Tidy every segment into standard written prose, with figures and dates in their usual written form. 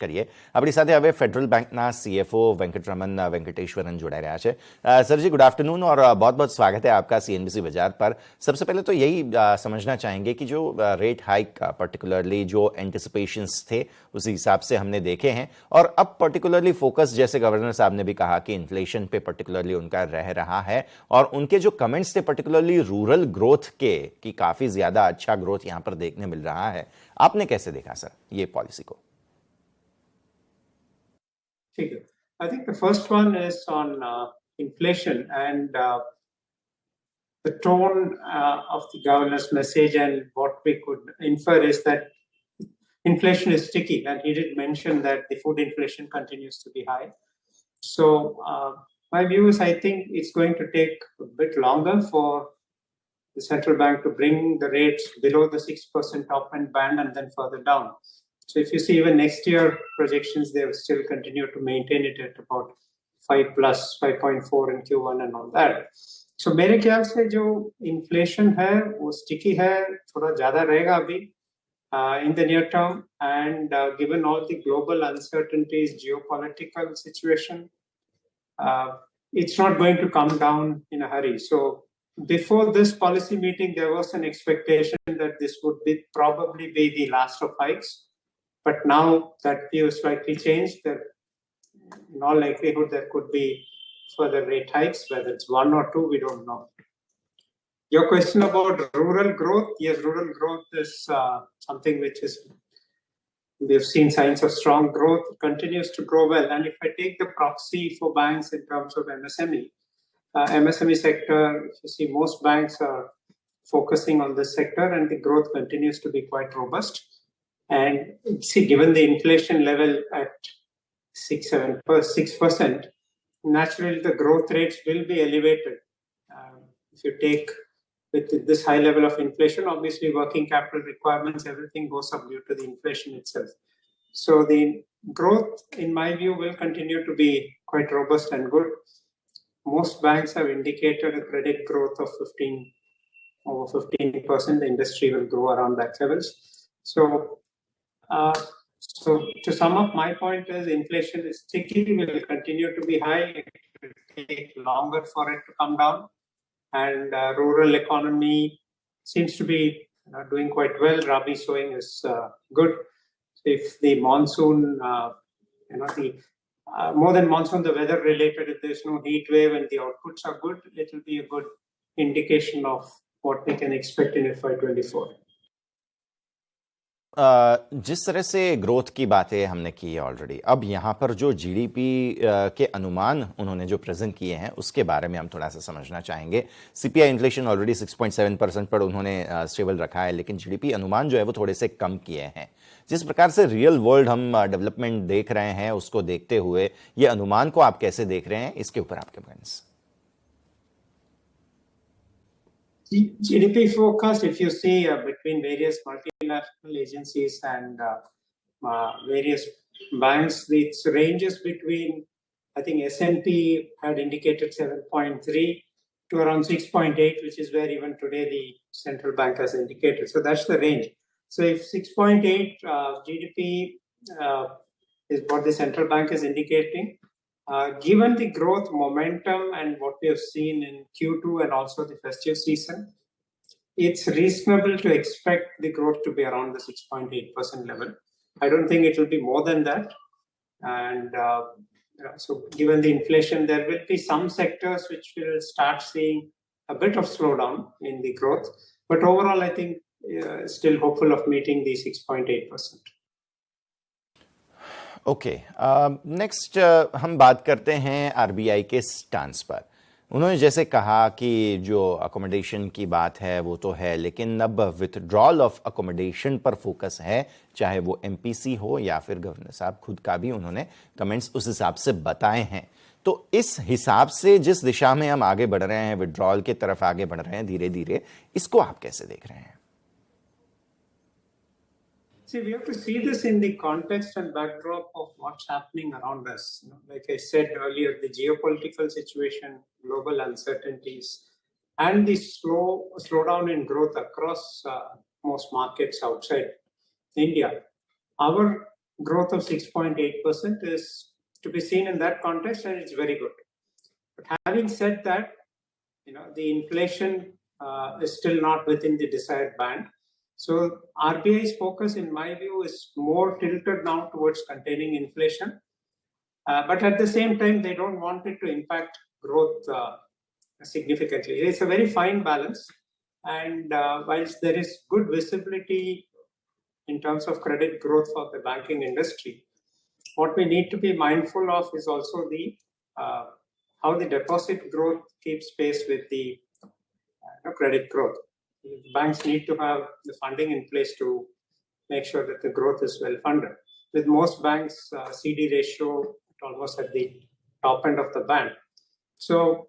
કરીએ. આપણી સાથે હવે फेडरल बैंकના CFO वेंकटरमन वेंकटेश्वरन जोड़ाई रहा है. सर जी, गुड आफ्टरनून और बहुत बहुत स्वागत है आपका CNBC बाजार पर. सबसे पहले तो यही समझना चाहेंगे कि जो रेट हाइक पर्टिकुलरली जो एंटिसिपेशंस थे उसी हिसाब से हमने देखे हैं, और अब पर्टिकुलरली फोकस जैसे गवर्नर साहब ने भी कहा कि इन्फ्लेशन पे पर्टिकुलरली उनका रह रहा है, और उनके जो कमेंट्स थे पर्टिकुलरली रूरल ग्रोथ के कि काफी ज्यादा अच्छा ग्रोथ यहां पर देखने मिल रहा है. आपने कैसे देखा सर ये पॉलिसी को? ठीक है, I think the first one is on inflation and the tone of the governor's message, and what we could infer is that inflation is sticky, and he did mention that the food inflation continues to be high. So my view is, I think it's going to take a bit longer for the central bank to bring the rates below the 6% top end band and then further down. So if you see even next year projections, they will still continue to maintain it at about 5 plus 5.4 in Q1 and all that. So मेरे ख्याल से जो inflation है वो sticky है, थोड़ा ज़्यादा रहेगा अभी in the near term, and given all the global uncertainties, geopolitical situation, it's not going to come down in a hurry. So before this policy meeting, there was an expectation that this would probably be the last of hikes. But now that view is slightly changed, that in all likelihood there could be further rate hikes, whether it's 1 or 2, we don't know. Your question about rural growth, yes, rural growth is something which is, we've seen signs of strong growth, continues to grow well. And if I take the proxy for banks in terms of MSME sector, if you see, most banks are focusing on this sector, and the growth continues to be quite robust. And see, given the inflation level at 6%, naturally the growth rates will be elevated. If you take with this high level of inflation, obviously working capital requirements, everything goes up due to the inflation itself. So the growth, in my view, will continue to be quite robust and good. Most banks have indicated a credit growth of over 15%. The industry will grow around that levels. So to sum up, my point is inflation is sticky, will continue to be high. It will take longer for it to come down. And rural economy seems to be doing quite well. Rabi sowing is good. If the monsoon, more than monsoon, the weather related, if there's no heat wave and the outputs are good, it will be a good indication of what we can expect in FY24. जिस तरह से growth की बातें हमने की है already, अब यहाँ पर जो जीडीपी के अनुमान उन्होंने जो प्रेजेंट किए हैं उसके बारे में हम थोड़ा सा समझना चाहेंगे. सीपीआई इन्फ्लेशन ऑलरेडी 6.7% पर उन्होंने स्टेबल रखा है, लेकिन जीडीपी अनुमान जो है वो थोड़े से कम किए हैं. जिस प्रकार से रियल वर्ल्ड हम डेवलपमेंट देख रहे हैं, उसको देखते हुए ये अनुमान को आप कैसे देख रहे हैं, इसके ऊपर आपके comments. GDP forecast, if you see between various multinational agencies and various banks, it ranges between, I think S&P had indicated 7.3 to around 6.8, which is where even today the central bank has indicated. So that's the range. So if 6.8 GDP is what the central bank is indicating, given the growth momentum and what we have seen in Q2 and also the festive season, it's reasonable to expect the growth to be around the 6.8% level. I don't think it will be more than that. And so given the inflation, there will be some sectors which will start seeing a bit of slowdown in the growth. But overall, I think still hopeful of meeting the 6.8%. Okay, next हम बात करते हैं RBI के stance पर. उन्होंने जैसे कहा कि जो अकोमोडेशन की बात है वो तो है, लेकिन अब विथड्रॉल ऑफ अकोमोडेशन पर फोकस है, चाहे वो एमपीसी हो या फिर गवर्नर साहब खुद का भी उन्होंने कमेंट्स उस हिसाब से बताए हैं. तो इस हिसाब से जिस दिशा में हम आगे बढ़ रहे हैं, विथड्रॉल की तरफ आगे बढ़ रहे हैं धीरे धीरे, इसको आप कैसे देख रहे हैं? See, we have to see this in the context and backdrop of what's happening around us. Like I said earlier, the geopolitical situation, global uncertainties, and the slowdown in growth across most markets outside India. Our growth of 6.8% is to be seen in that context, and it's very good. But having said that, the inflation is still not within the desired band. So RBI's focus, in my view, is more tilted now towards containing inflation. But at the same time, they don't want it to impact growth significantly. It's a very fine balance. And whilst there is good visibility in terms of credit growth for the banking industry, what we need to be mindful of is also how the deposit growth keeps pace with the credit growth. Banks need to have the funding in place to make sure that the growth is well funded. With most banks, CD ratio almost at the top end of the band. So,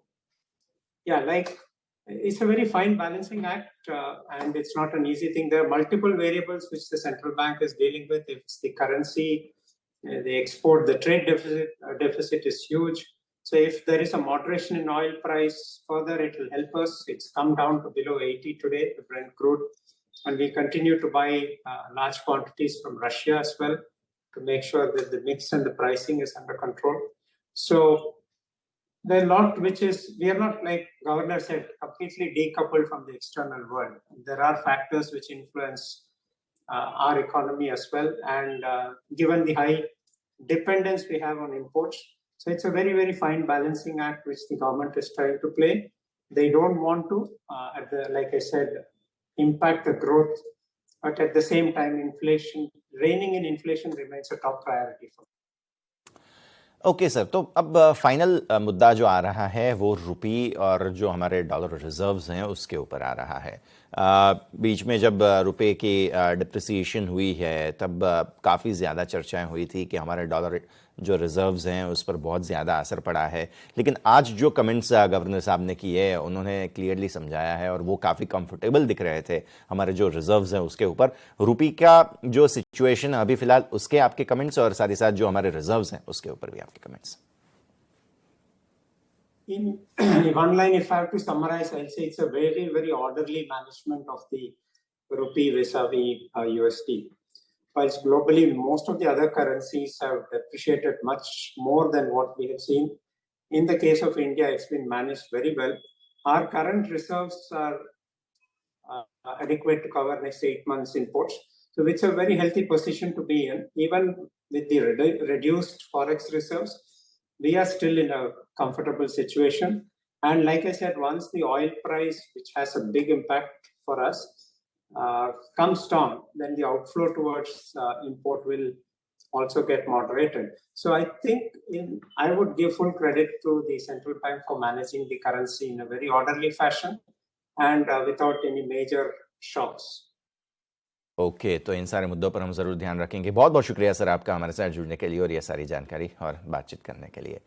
it's a very fine balancing act, and it's not an easy thing. There are multiple variables which the central bank is dealing with. If it's the currency, the export, the trade deficit is huge. So if there is a moderation in oil price further, it will help us. It's come down to below 80 today, the Brent crude. And we continue to buy large quantities from Russia as well to make sure that the mix and the pricing is under control. So there are a lot which is, we are not, like Governor said, completely decoupled from the external world. There are factors which influence our economy as well. And given the high dependence we have on imports, so it's a very, very fine balancing act which the government is trying to play. They don't want to, like I said, impact the growth, but at the same time, reining in inflation remains a top priority for them. Okay sir, तो अब final मुद्दा जो आ रहा है वो रुपी और जो हमारे डॉलर रिजर्व्स हैं उसके ऊपर आ रहा है। बीच में जब रुपए की डिप्रिसिएशन हुई है तब काफ़ी ज़्यादा चर्चाएं हुई थी कि हमारे डॉलर जो रिजर्व्स हैं उस पर बहुत ज़्यादा असर पड़ा है। लेकिन आज जो कमेंट्स गवर्नर साहब ने किए उन्होंने क्लियरली समझाया है और वो काफ़ी कंफर्टेबल दिख रहे थे हमारे जो रिजर्व्स हैं उसके ऊपर। रुपी का जो सिचुएशन अभी फ़िलहाल उसके आपके कमेंट्स और साथ ही साथ जो हमारे रिजर्व्स हैं उसके ऊपर भी आपके comments. In one line, if I have to summarize, I'll say it's a very, very orderly management of the rupee vis-a-vis USD. Whilst globally, most of the other currencies have depreciated much more than what we have seen. In the case of India, it's been managed very well. Our current reserves are adequate to cover next 8 months imports. So it's a very healthy position to be in. Even with the reduced forex reserves, we are still in a comfortable situation. And like I said, once the oil price, which has a big impact for us, comes down, then the outflow towards import will also get moderated. So I think I would give full credit to the central bank for managing the currency in a very orderly fashion and without any major shocks. Okay, तो इन सारे मुद्दों पर हम ज़रूर ध्यान रखेंगे। बहुत बहुत शुक्रिया सर आपका हमारे साथ जुड़ने के लिए और ये सारी जानकारी और बातचीत करने के लिए।